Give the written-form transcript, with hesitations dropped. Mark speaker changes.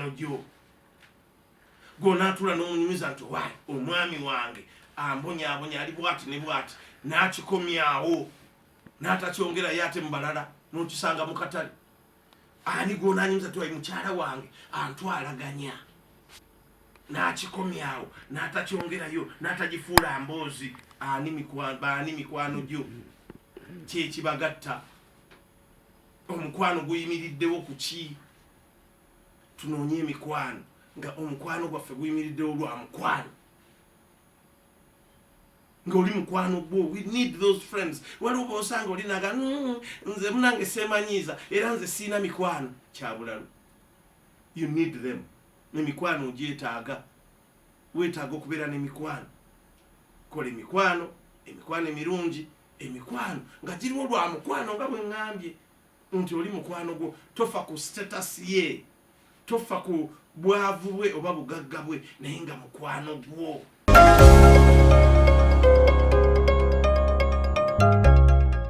Speaker 1: mikwano gyo gonatula n'omunyumiza nti wayi omwami wange ambonyaabonya ali bwati ne bwati n'akikomyawo n'atakyongerayo ate mu balala n'okisanga mu katale. Ani gonanyumiza ti wayi mukyala wange antwalaganya n'akikomyawo n'atakyongerayo n'atagifuula mboozi. Ani mikwano gyo kyekibagatta? Omukwano guyimiriddewo ku ki? Tunoonye emikwano nga omukwano gwaffe guyimiriddewo lwa mukwano, ng'oli mukwano gwo. We need those friends. Waliwo b'osanga oli naga nze munange seemanyiiza era nze siina mikwano. Kyabulalu, you need them. Emikwano ogyetaaga, weetaaga okubeera n'emikwano. Kola emikwano emirungi, emikwano nga giriwo lwa mukwano nga bwe ŋŋambye nti oli mukwano gwo. Tofa ku status ye, tofa ku bwavu bwe oba bugagga bwe, naye nga mukwano gwo.